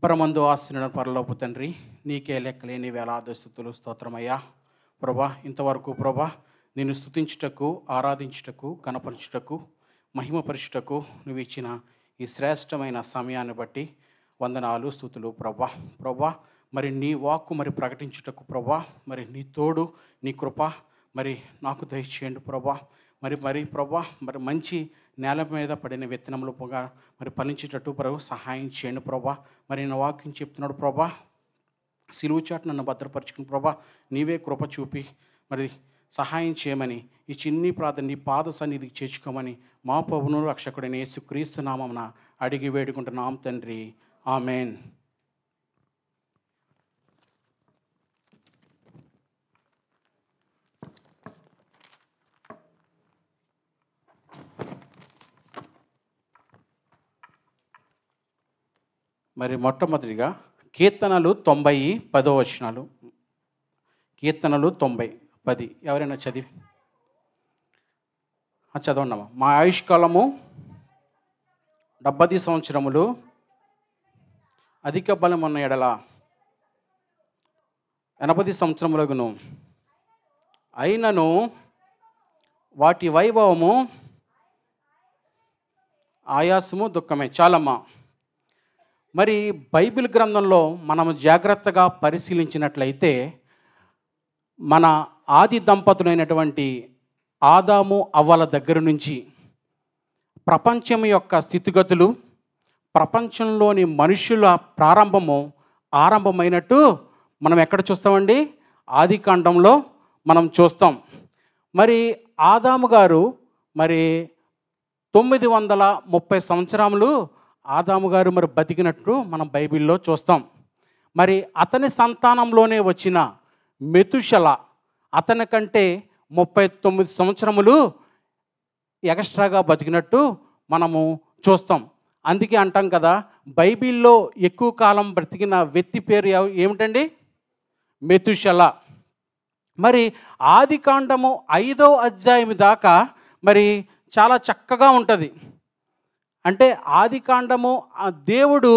పరమందు ఆశీనుడ పరలోపు తండ్రి, నీకే లెక్కలేని వేలాది స్తుతులు స్తోత్రమయ్యా. ప్రభా, ఇంతవరకు ప్రభా నిన్ను స్తుతించుటకు, ఆరాధించుటకు, కనపరచుటకు, మహిమపరచుటకు నువ్వు ఇచ్చిన ఈ శ్రేష్టమైన సమయాన్ని బట్టి వందనాలు, స్తుతులు ప్రభా. ప్రభా, మరి నీ వాక్కు మరి ప్రకటించుటకు ప్రభా, మరి నీ తోడు, నీ కృప మరి నాకు దయచేయండి ప్రభా. మరి ప్రభా, మరి మంచి నేల మీద పడిన విత్తనములుగా మరి ఫలించేటట్టు ప్రభు సహాయం చేయండి ప్రభా. మరి నా వాక్యం చెప్తున్నాడు ప్రభా, సిలువు చాటు నన్ను భద్రపరుచుకుని ప్రభా, నీవే కృప చూపి మరి సహాయం చేయమని ఈ చిన్ని ప్రార్థన నీ పాద సన్నిధికి చేర్చుకోమని మా ప్రభువును రక్షకుడైన యేసుక్రీస్తు నామమున అడిగి వేడుకుంటున్నాం తండ్రి, ఆమెన్. మరి మొట్టమొదటిగా కీర్తనలు 90 10వ వచనాలు. కీర్తనలు 90 10 ఎవరైనా చదవండమ్మా. మా ఆయుష్కాలము 70 సంవత్సరములు, అధిక బలం ఉన్న ఎడల 80 సంవత్సరములగును, అయినను వాటి వైభవము ఆయాసము దుఃఖమే. చాలమ్మా. మరి బైబిల్ గ్రంథంలో మనము జాగ్రత్తగా పరిశీలించినట్లయితే మన ఆది దంపతులైనటువంటి ఆదాము అవ్వల దగ్గర నుంచి ప్రపంచం యొక్క స్థితిగతులు, ప్రపంచంలోని మనుషుల ఆరంభమైనట్టు మనం ఎక్కడ చూస్తామండి? ఆది కాండంలో మనం చూస్తాం. మరి ఆదాము గారు మరి 930 సంవత్సరములు ఆదాము గారు మరి బతికినట్టు మనం బైబిల్లో చూస్తాం. మరి అతని సంతానంలోనే వచ్చిన మెతుషల అతని కంటే 39 సంవత్సరములు ఎక్స్ట్రాగా బతికినట్టు మనము చూస్తాం. అందుకే అంటాం కదా, బైబిల్లో ఎక్కువ కాలం బ్రతికిన వ్యక్తి పేరు ఏమిటండి? మెతుషల. మరి ఆది కాండము 5వ అధ్యాయం దాకా మరి చాలా చక్కగా ఉంటుంది. అంటే ఆది కాండము దేవుడు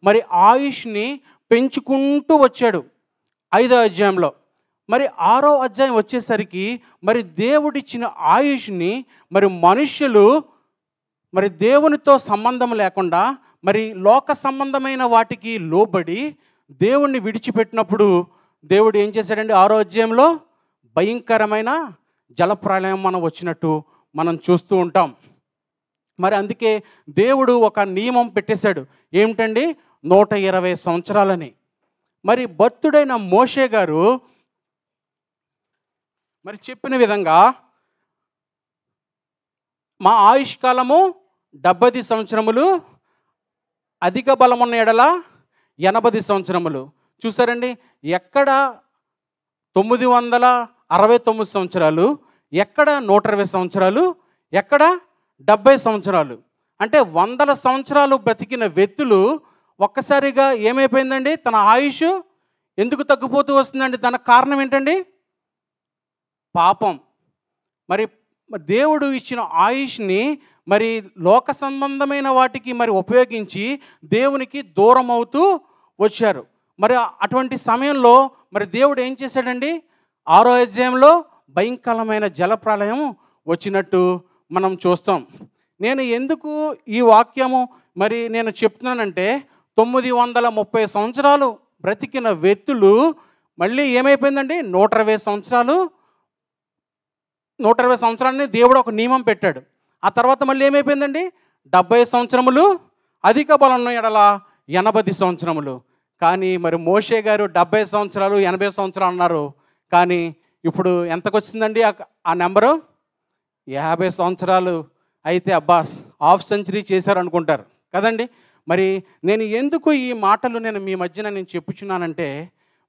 మరి ఆయుష్ని పెంచుకుంటూ వచ్చాడు 5వ అధ్యాయంలో. మరి 6వ అధ్యాయం వచ్చేసరికి మరి దేవుడిచ్చిన ఆయుష్ని మరి మనుష్యులు మరి దేవునితో సంబంధం లేకుండా మరి లోక సంబంధమైన వాటికి లోబడి దేవుణ్ణి విడిచిపెట్టినప్పుడు దేవుడు ఏం చేశాడండి? 6వ అధ్యాయంలో భయంకరమైన జలప్రళయం మనం వచ్చినట్టు మనం చూస్తూ ఉంటాం. మరి అందుకే దేవుడు ఒక నియమం పెట్టేశాడు. ఏమిటండి? 120 సంవత్సరాలని. మరి భక్తుడైన మోషే గారు మరి చెప్పిన విధంగా మా ఆయుష్కాలము 70 సంవత్సరములు, అధిక బలమున్న ఎడల 80 సంవత్సరములు. చూసారండి, ఎక్కడ 969 సంవత్సరాలు, ఎక్కడ 120 సంవత్సరాలు, ఎక్కడ 70 సంవత్సరాలు. అంటే 100 సంవత్సరాలు బ్రతికిన వ్యక్తులు ఒక్కసారిగా ఏమైపోయిందండి? తన ఆయుష్ ఎందుకు తగ్గిపోతూ వస్తుందండి? దానికి కారణం ఏంటండి? పాపం. మరి దేవుడు ఇచ్చిన ఆయుష్ని మరి లోక సంబంధమైన వాటికి మరి ఉపయోగించి దేవునికి దూరం అవుతూ వచ్చారు. మరి అటువంటి సమయంలో మరి దేవుడు ఏం చేశాడండి? 6వ అధ్యాయంలో భయంకరమైన జలప్రళయం వచ్చినట్టు మనం చూస్తాం. నేను ఎందుకు ఈ వాక్యము మరి నేను చెప్తున్నానంటే 930 సంవత్సరాలు బ్రతికిన వ్యక్తులు మళ్ళీ ఏమైపోయిందండి? 120 సంవత్సరాలని దేవుడు ఒక నియమం పెట్టాడు. ఆ తర్వాత మళ్ళీ ఏమైపోయిందండి? 70 సంవత్సరములు, అధిక బలం ఉన్న ఎడల 80 సంవత్సరములు. కానీ మరి మోషే గారు 70 సంవత్సరాలు 80 సంవత్సరాలు అన్నారు. కానీ ఇప్పుడు ఎంతకు వచ్చిందండి ఆ నెంబరు? 50 సంవత్సరాలు అయితే అబ్బా హాఫ్ సెంచరీ చేశారు అనుకుంటారు కదండి. మరి నేను ఎందుకు ఈ మాటలు నేను మీ మధ్యన నేను చెప్పుచున్నానంటే,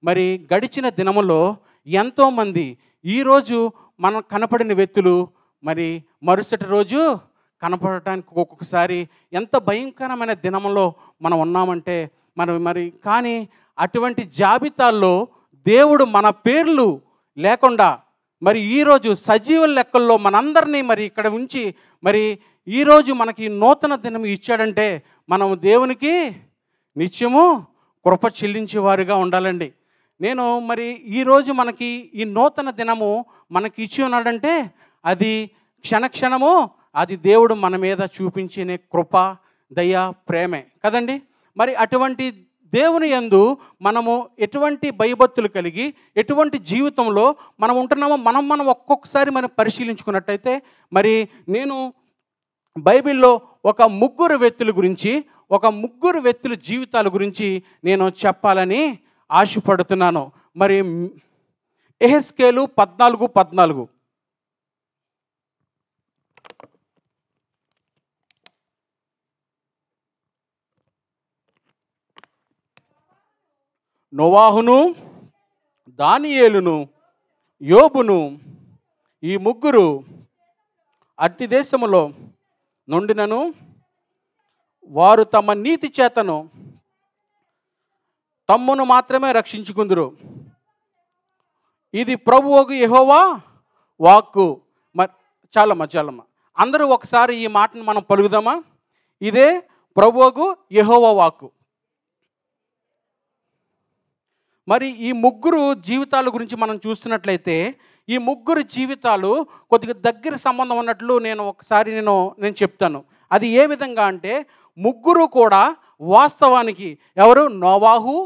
మరి గడిచిన దినములో ఎంతోమంది ఈరోజు మనం కనపడిన వ్యక్తులు మరి మరుసటి రోజు కనపడటానికి ఒక్కొక్కసారి ఎంత భయంకరమైన దినములో మనం ఉన్నామంటే మరి కానీ అటువంటి జాబితాల్లో దేవుడు మన పేర్లు లేకుండా మరి ఈరోజు సజీవుల లెక్కల్లో మనందరినీ మరి ఇక్కడ ఉంచి మరి ఈరోజు మనకి నూతన దినం ఇచ్చాడంటే మనం దేవునికి నిత్యము కృప చెల్లించేవారుగా ఉండాలండి. నేను మరి ఈరోజు మనకి ఈ నూతన దినము మనకి ఇచ్చి ఉన్నాడంటే అది క్షణక్షణము అది దేవుడు మన మీద చూపించిన కృప, దయ, ప్రేమే కదండి. మరి అటువంటి దేవుని యందు మనము ఎటువంటి భయభక్తులు కలిగి ఎటువంటి జీవితంలో మనం ఉంటున్నామో మనం ఒక్కొక్కసారి మనం పరిశీలించుకున్నట్టయితే, మరి నేను బైబిల్లో ఒక ముగ్గురు వ్యక్తుల జీవితాల గురించి నేను చెప్పాలని ఆశపడుతున్నాను. మరి యెహెజ్కేలు 14:14 నోవాహును, దానియేలును, యోబును ఈ ముగ్గురు అట్టి దేశములో నుండినను వారు తమ నీతి చేతను తమ్మును మాత్రమే రక్షించుకుందురు. ఇది ప్రభువుకు యెహోవా వాక్కు. చాలమ్మ అందరూ ఒకసారి ఈ మాటను మనం పలుకుదామా? ఇదే ప్రభువుకు యెహోవా వాక్కు. మరి ఈ ముగ్గురు జీవితాల గురించి మనం చూస్తున్నట్లయితే ఈ ముగ్గురు జీవితాలు కొద్దిగా దగ్గర సంబంధం ఉన్నట్లు నేను చెప్తాను. అది ఏ విధంగా అంటే, ముగ్గురు కూడా వాస్తవానికి ఎవరు? నోవాహు,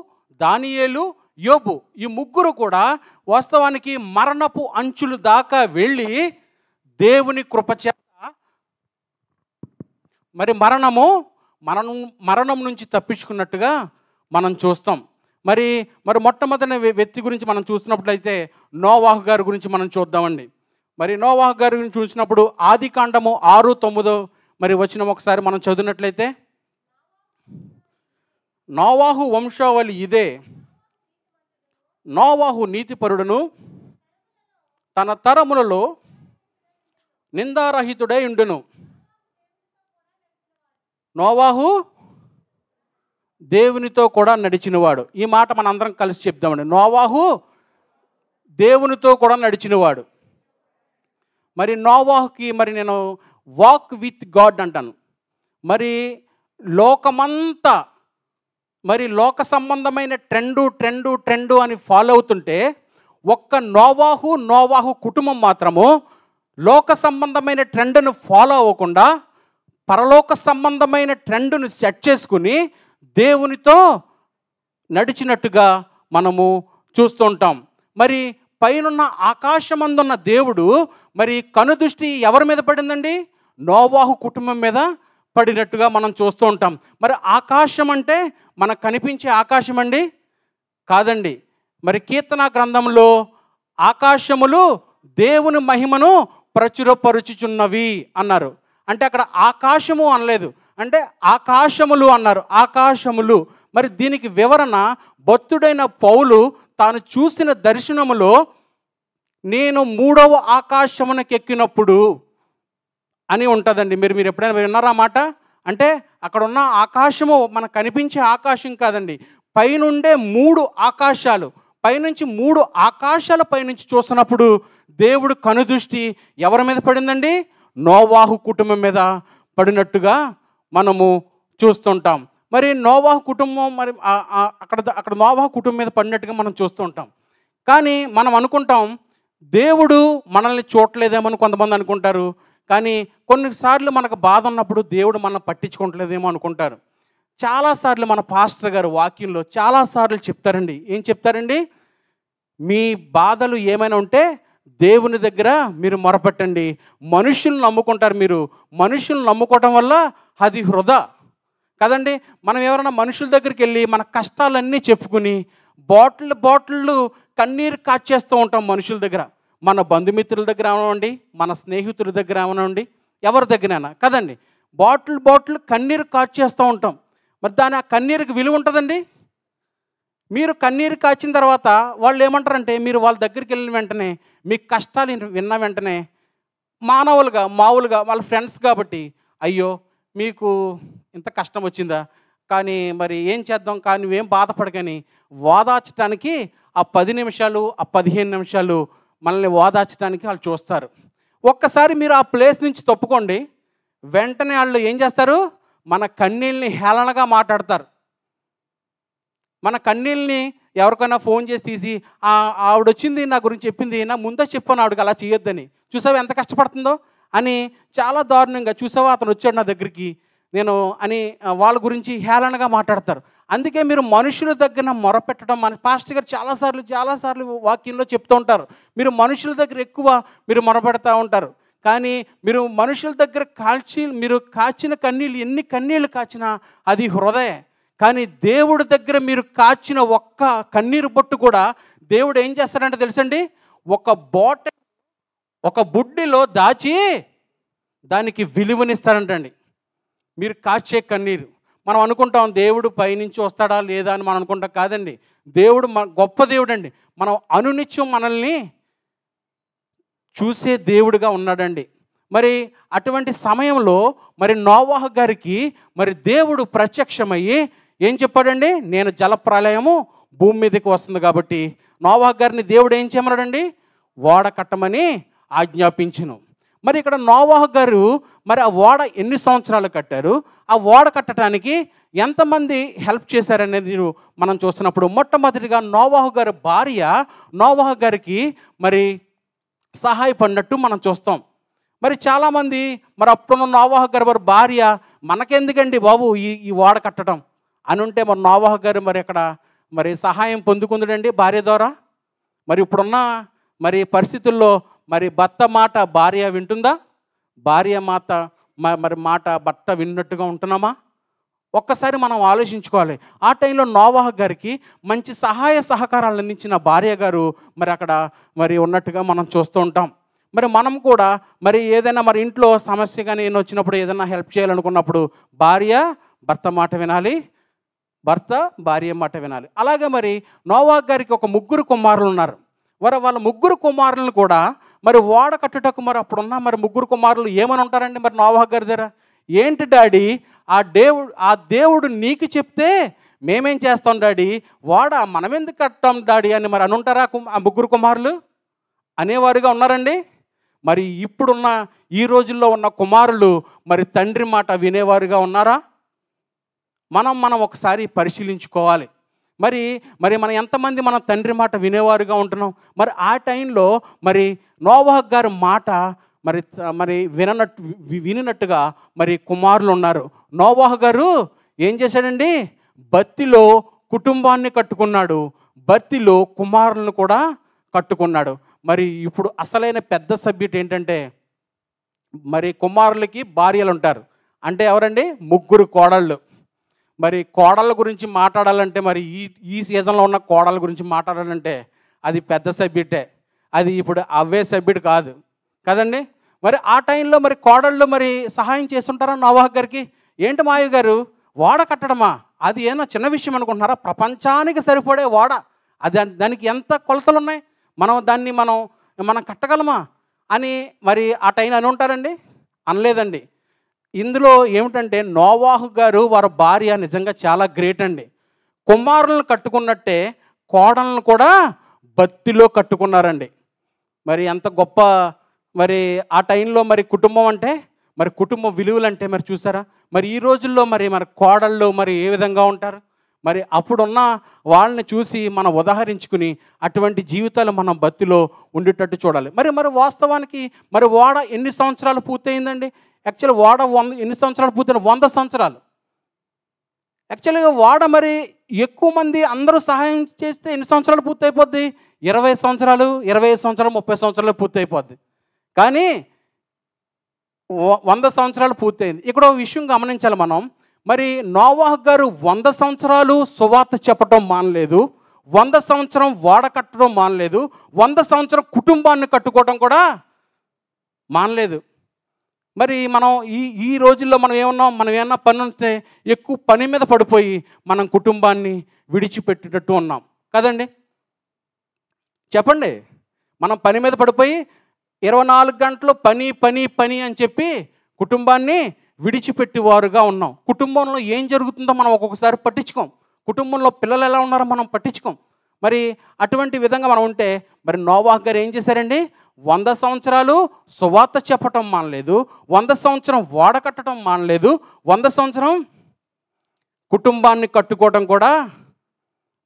దానియేలు, యోబు. ఈ ముగ్గురు కూడా వాస్తవానికి మరణపు అంచులు దాకా వెళ్ళి దేవుని కృపచేత మరి మరణం నుంచి తప్పించుకున్నట్టుగా మనం చూస్తాం. మరి మొట్టమొదటి వ్యక్తి గురించి మనం చూసినట్లయితే నోవాహు గారి గురించి మనం చూద్దామండి. మరి నోవాహు గారి గురించి చూసినప్పుడు ఆదికాండము 6:9 మరి వచనం ఒకసారి మనం చదివినట్లయితే, నోవాహు వంశావళి ఇదే. నోవాహు నీతిపరుడును తన తరములలో నిందారహితుడై ఉండును. నోవాహు దేవునితో కూడా నడిచినవాడు. ఈ మాట మనందరం కలిసి చెప్దామండి. నోవాహు దేవునితో కూడా నడిచినవాడు. మరి నోవాహుకి మరి నేను వాక్ విత్ గాడ్ అంటాను. మరి లోకమంతా మరి లోక సంబంధమైన ట్రెండు అని ఫాలో అవుతుంటే ఒక్క నోవాహు కుటుంబం మాత్రము లోక సంబంధమైన ట్రెండ్ను ఫాలో అవ్వకుండా పరలోక సంబంధమైన ట్రెండ్ను సెట్ చేసుకుని దేవునితో నడిచినట్టుగా మనము చూస్తూ ఉంటాం. మరి పైనున్న ఆకాశమందున్న దేవుడు మరి కనుదృష్టి ఎవరి మీద పడిందండి? నోవాహు కుటుంబం మీద పడినట్టుగా మనం చూస్తూ ఉంటాం. మరి ఆకాశం అంటే మనకు కనిపించే ఆకాశం అండి? కాదండి. మరి కీర్తన గ్రంథంలో ఆకాశములు దేవుని మహిమను ప్రచురపరుచుచున్నవి అన్నారు. అంటే అక్కడ ఆకాశము అనలేదు, అంటే ఆకాశములు అన్నారు. ఆకాశములు. మరి దీనికి వివరణ భక్తుడైన పౌలు తాను చూసిన దర్శనములో నేను 3వ ఆకాశమునకు ఎక్కినప్పుడు అని ఉంటుందండి. మీరు ఎప్పుడైనా విన్నారా మాట? అంటే అక్కడ ఉన్న ఆకాశము మనకు కనిపించే ఆకాశం కాదండి, పైనుండే 3 ఆకాశాలు. పైనుంచి 3 ఆకాశాల పైనుంచి చూస్తున్నప్పుడు దేవుడు కనుదృష్టి ఎవరి మీద పడిందండి? నోవాహు కుటుంబం మీద పడినట్టుగా మనము చూస్తుంటాం. మరి నోవాహు కుటుంబం మరి అక్కడ నోవాహు కుటుంబం మీద పడినట్టుగా మనం చూస్తూ ఉంటాం. కానీ మనం అనుకుంటాం దేవుడు మనల్ని చూడలేదేమో అని కొంతమంది అనుకుంటారు. కానీ కొన్నిసార్లు మనకు బాధ ఉన్నప్పుడు దేవుడు మనల్ని పట్టించుకోవట్లేదేమో అనుకుంటారు. చాలాసార్లు మన పాస్టర్ గారు వాక్యంలో చాలాసార్లు చెప్తారండి. ఏం చెప్తారండి? మీ బాధలు ఏమైనా ఉంటే దేవుని దగ్గర మీరు మొరపెట్టండి. మనుషులను నమ్ముకుంటారు మీరు. మనుషులను నమ్ముకోవటం వల్ల అది వృధా కదండి. మనం ఎవరైనా మనుషుల దగ్గరికి వెళ్ళి మన కష్టాలన్నీ చెప్పుకుని బాటిళ్ళు కన్నీరు కాచేస్తూ ఉంటాం మనుషుల దగ్గర. మన బంధుమిత్రుల దగ్గర అవనండి, మన స్నేహితుల దగ్గర అవనండి, ఎవరి దగ్గరైనా కదండి. బాటిల్ కన్నీరు కాచేస్తూ ఉంటాం. మరి ఆ కన్నీరుకి విలువ ఉంటుందండి? మీరు కన్నీరు కాచిన తర్వాత వాళ్ళు ఏమంటారంటే, మీరు వాళ్ళ దగ్గరికి వెళ్ళిన వెంటనే మీ కష్టాలు విన్న వెంటనే మామూలుగా వాళ్ళ ఫ్రెండ్స్ కాబట్టి, అయ్యో మీకు ఇంత కష్టం వచ్చిందా, కానీ మరి ఏం చేద్దాం, కానీ నువ్వేం బాధపడకని ఓదార్చడానికి ఆ 10 నిమిషాలు ఆ 15 నిమిషాలు మనల్ని ఓదార్చడానికి వాళ్ళు చూస్తారు. ఒక్కసారి మీరు ఆ ప్లేస్ నుంచి తప్పుకోండి, వెంటనే వాళ్ళు ఏం చేస్తారు? మన కన్నీళ్ళని హేళనగా మాట్లాడతారు. మన కన్నీళ్ళని ఎవరికైనా ఫోన్ చేసి తీసి ఆవిడొచ్చింది నా గురించి చెప్పింది, నా ముందే చెప్పాను ఆవిడకి అలా చేయొద్దని, చూసావా ఎంత కష్టపడుతుందో అని చాలా దారుణంగా, చూసావా అతను వచ్చాడు నా దగ్గరికి నేను అని వాళ్ళ గురించి హేళనగా మాట్లాడతారు. అందుకే మీరు మనుషుల దగ్గర మొరపెట్టడం, మన పాస్టర్ గారు చాలాసార్లు వాక్యంలో చెప్తూ ఉంటారు, మీరు మనుషుల దగ్గర ఎక్కువ మీరు మొరపెడతా ఉంటారు. కానీ మీరు మనుషుల దగ్గర మీరు కాచిన కన్నీళ్ళు, ఎన్ని కన్నీళ్ళు కాచినా అది హృదయ. కానీ దేవుడి దగ్గర మీరు కాచిన ఒక్క కన్నీరు బొట్టు కూడా దేవుడు ఏం చేస్తాడంటే తెలుసండి, ఒక బుడ్డిలో దాచి దానికి విలువనిస్తాడంటండి. మీరు కాచే కన్నీరు మనం అనుకుంటాం దేవుడు పైనుంచి వస్తాడా లేదా అని మనం అనుకుంటాం. కాదండి, దేవుడు గొప్ప దేవుడు అండి. మనం అనునిత్యం మనల్ని చూసే దేవుడుగా ఉన్నాడండి. మరి అటువంటి సమయంలో మరి నోవాహు గారికి మరి దేవుడు ప్రత్యక్షమయ్యి ఏం చెప్పాడండి, నేను జలప్రలయము భూమి మీదకి వస్తుంది కాబట్టి నోవాహు గారిని దేవుడు ఏం చేయమన్నాడండి, ఓడ కట్టమని ఆజ్ఞాపించును. మరి ఇక్కడ నోవాహు గారు మరి ఆ ఓడ ఎన్ని సంవత్సరాలు కట్టారు, ఆ ఓడ కట్టడానికి ఎంతమంది హెల్ప్ చేశారనేది మనం చూస్తున్నప్పుడు మొట్టమొదటిగా నోవాహు గారి భార్య నోవాహు గారికి మరి సహాయపడినట్టు మనం చూస్తాం. మరి చాలామంది మరి అప్పుడున్న నోవాహు గారి వారి భార్య మనకెందుకండి బాబు ఈ ఓడ కట్టడం అని ఉంటే మరి నోవాహు గారు మరి అక్కడ మరి సహాయం పొందుకుందండి భార్య ద్వారా. మరి ఇప్పుడున్న మరి పరిస్థితుల్లో మరి భర్త మాట భార్య వింటుందా, భార్య మాట భర్త విన్నట్టుగా ఉంటున్నామా? ఒక్కసారి మనం ఆలోచించుకోవాలి. ఆ టైంలో నోవాహు గారికి మంచి సహాయ సహకారాలు అందించిన భార్య గారు మరి అక్కడ మరి ఉన్నట్టుగా మనం చూస్తూ ఉంటాం. మరి మనం కూడా మరి ఏదైనా మరి ఇంట్లో సమస్య కానీ ఏమైనా వచ్చినప్పుడు ఏదైనా హెల్ప్ చేయాలనుకున్నప్పుడు భార్య భర్త మాట వినాలి, భర్త భార్య మాట వినాలి. అలాగే మరి నోవాహు గారికి ఒక 3 కుమారులు ఉన్నారు. వాళ్ళ 3 కుమారులను కూడా మరి ఓడ కట్టుటకు మరి అప్పుడున్న మరి 3 కుమారులు ఏమని ఉంటారండి మరి నోవాహు గారి దగ్గర, ఏంటి డాడీ ఆ దేవుడు నీకు చెప్తే మేమేం చేస్తాం డాడీ, ఓడ మనం ఎందుకు కట్టాం డాడీ అని మరి అనుంటారా ఆ 3 కుమారులు అనేవారుగా ఉన్నారండి. మరి ఇప్పుడున్న ఈ రోజుల్లో ఉన్న కుమారులు మరి తండ్రి మాట వినేవారుగా ఉన్నారా? మనం ఒకసారి పరిశీలించుకోవాలి. మరి మనం ఎంతమంది మన తండ్రి మాట వినేవారుగా ఉంటున్నాం? మరి ఆ టైంలో మరి నోవాహు గారి మాట మరి వినినట్టుగా మరి కుమారులు ఉన్నారు. నోవాహు గారు ఏం చేశాడండి, బత్తిలో కుటుంబాన్ని కట్టుకున్నాడు, బత్తిలో కుమారులను కూడా కట్టుకున్నాడు. మరి ఇప్పుడు అసలైన పెద్ద సబ్జెక్ట్ ఏంటంటే మరి కుమారులకి భార్యలు ఉంటారు. అంటే ఎవరండి, 3 కోడళ్ళు. మరి కోడళ్ళ గురించి మాట్లాడాలంటే మరి ఈ సీజన్లో ఉన్న కోడళ్ళ గురించి మాట్లాడాలంటే అది పెద్ద సబ్జెక్టే. అది ఇప్పుడు అవే సబ్జెక్ట్ కాదు కదండి. మరి ఆ టైంలో మరి కోడళ్ళు మరి సహాయం చేస్తుంటారా నోవాహు గారికి? ఏంటి మాయ గారు ఓడ కట్టడమా, అది ఏమో చిన్న విషయం అనుకుంటున్నారా? ప్రపంచానికి సరిపడే ఓడ, దానికి ఎంత కొలతలు ఉన్నాయి, దాన్ని మనం కట్టగలమా అని మరి ఆ టైం అని ఉంటారండి? అనలేదండి. ఇందులో ఏమిటంటే నోవాహు గారు వారి భార్య నిజంగా చాలా గ్రేట్ అండి. కుమారులను కట్టుకున్నట్టే కోడలను కూడా బత్తిలో కట్టుకున్నారండి. మరి ఎంత గొప్ప మరి ఆ టైంలో మరి కుటుంబం అంటే మరి కుటుంబ విలువలు అంటే మరి చూసారా? మరి ఈ రోజుల్లో మరి కోడళ్ళు మరి ఏ విధంగా ఉంటారు? మరి అప్పుడున్న వాళ్ళని చూసి మనం ఉదాహరించుకుని అటువంటి జీవితాలు మనం బత్తిలో ఉండేటట్టు చూడాలి. మరి వాస్తవానికి మరి ఓడ ఎన్ని సంవత్సరాలు పూర్తయిందండి? యాక్చువల్లీ ఓడ ఎన్ని సంవత్సరాలు పూర్తయిన? 100 సంవత్సరాలు. యాక్చువల్గా ఓడ మరి ఎక్కువ మంది అందరూ సహాయం చేస్తే ఎన్ని సంవత్సరాలు పూర్తయిపోద్ది? 20 సంవత్సరాలు, 25 సంవత్సరాలు, 30 సంవత్సరాలు పూర్తయిపోద్ది. కానీ 100 సంవత్సరాలు పూర్తయింది. ఇక్కడ ఒక విషయం గమనించాలి మనం. మరి నోవాహు గారు 100 సంవత్సరాలు సువార్త చెప్పడం మానలేదు, 100 సంవత్సరం ఓడ కట్టడం మానలేదు, 100 సంవత్సరం కుటుంబాన్ని కట్టుకోవడం కూడా మానలేదు. మరి మనం ఈ రోజుల్లో మనం ఏమన్నా పని ఉంటే ఎక్కువ పని మీద పడిపోయి మనం కుటుంబాన్ని విడిచిపెట్టేటట్టు ఉన్నాం కదండి. చెప్పండి, మనం పని మీద పడిపోయి 24 గంటలు పని అని చెప్పి కుటుంబాన్ని విడిచిపెట్టేవారుగా ఉన్నాం. కుటుంబంలో ఏం జరుగుతుందో మనం ఒక్కొక్కసారి పట్టించుకోం, కుటుంబంలో పిల్లలు ఎలా ఉన్నారో మనం పట్టించుకోం. మరి అటువంటి విధంగా మనం ఉంటే మరి నోవాహు గారు ఏం చేశారండి? 100 సంవత్సరాలు సువార్త చెప్పటం మానలేదు, 100 సంవత్సరం ఓడ కట్టడం మానలేదు, 100 సంవత్సరం కుటుంబాన్ని కట్టుకోవడం కూడా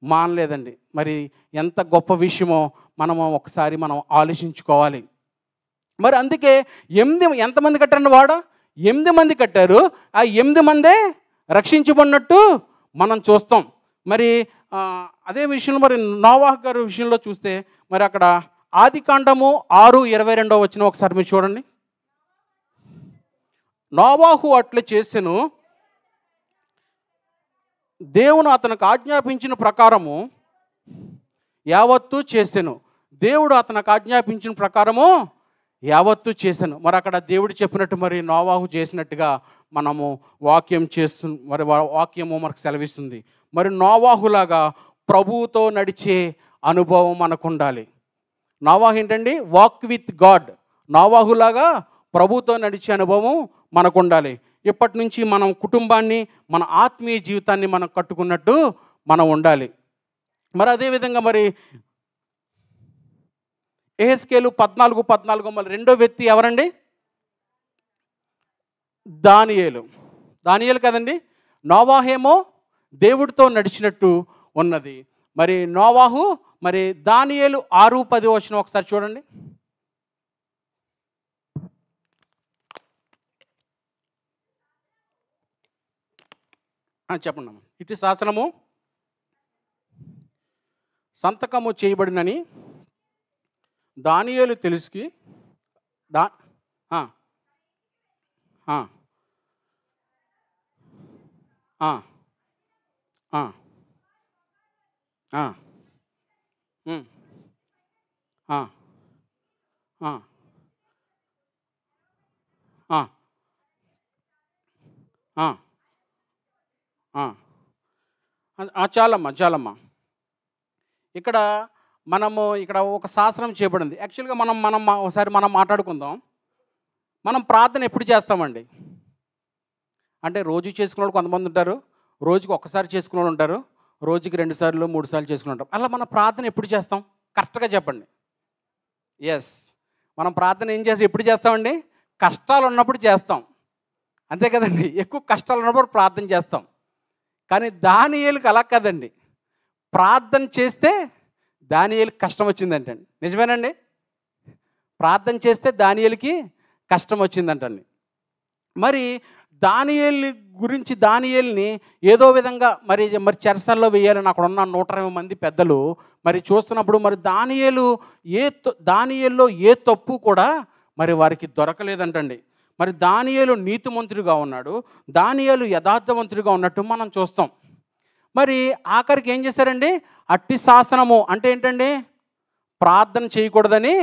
మానలేదండి. మరి ఎంత గొప్ప విషయమో ఒకసారి మనం ఆలోచించుకోవాలి. మరి అందుకే ఎంతమంది కట్టారండి వాడ? 8 మంది కట్టారు. ఆ 8 మందే రక్షించబడినట్టు మనం చూస్తాం. మరి అదే విషయంలో మరి నోవాహు గారి విషయంలో చూస్తే మరి అక్కడ ఆదికాండము 6:22 ఒకసారి మీరు చూడండి. నోవాహు అట్లా చేసెను, దేవుడు అతనికి ఆజ్ఞాపించిన ప్రకారము యావత్తు చేసెను. దేవుడు అతనికి ఆజ్ఞాపించిన ప్రకారము యావత్తు చేశాను. మరి అక్కడ దేవుడు చెప్పినట్టు మరి నోవాహు చేసినట్టుగా మనము మరి వాక్యము మనకు సెలవిస్తుంది. మరి నోవాహులాగా ప్రభువుతో నడిచే అనుభవం మనకు ఉండాలి. నోవాహు ఏంటండి? Walk with God. నోవాహులాగా ప్రభువుతో నడిచే అనుభవం మనకు ఉండాలి. ఇప్పటి నుంచి మనం కుటుంబాన్ని, మన ఆత్మీయ జీవితాన్ని మనం కట్టుకున్నట్టు మనం ఉండాలి. మరి అదేవిధంగా మరి యెహెజ్కేలు 14:14 మళ్ళీ రెండో వ్యక్తి ఎవరండి? దానియేలు కదండి. నోవాహేమో దేవుడితో నడిచినట్టు ఉన్నది. మరి నోవాహు మరి దానియేలు 6:10 ఒకసారి చూడండి. చెప్పండి అమ్మ. ఇటు శాసనము సంతకము చేయబడినని దానియేలు తెలుసుకి చాలమ్మా. ఇక్కడ ఒక శాసనం చేయబడింది. యాక్చువల్గా ఒకసారి మనం మాట్లాడుకుందాం. మనం ప్రార్థన ఎప్పుడు చేస్తామండి? అంటే రోజు చేసుకునే వాళ్ళు కొంతమంది ఉంటారు, రోజుకి ఒక్కసారి చేసుకునే వాళ్ళు ఉంటారు, రోజుకి 2 సార్లు 3 సార్లు చేసుకుని ఉంటాం. అలా మన ప్రార్థన ఎప్పుడు చేస్తాం? కరెక్ట్గా చెప్పండి. మనం ప్రార్థన ఎప్పుడు చేస్తామండి? కష్టాలు ఉన్నప్పుడు చేస్తాం, అంతే కదండి. ఎక్కువ కష్టాలు ఉన్నప్పుడు ప్రార్థన చేస్తాం. కానీ దానియేలుకి అలా కదండి. ప్రార్థన చేస్తే దానియేలుకి కష్టం వచ్చిందంటండి. నిజమేనండి? ప్రార్థన చేస్తే దానియేలుకి కష్టం వచ్చిందంటండి. మరి దానియేలుని ఏదో విధంగా మరి చెరసాల్లో వేయాలని అక్కడ ఉన్న 120 మంది పెద్దలు మరి చూస్తున్నప్పుడు మరి దానియేలులో ఏ తప్పు కూడా మరి వారికి దొరకలేదంటండి. మరి దానియేలు నీతిమంతుడిగా ఉన్నాడు, దానియేలు యథార్థవంతుడిగా ఉన్నట్టు మనం చూస్తాం. మరి ఆఖరికి ఏం చేశారండి? అట్టి శాసనము అంటే ఏంటండి? ప్రార్థన చేయకూడదని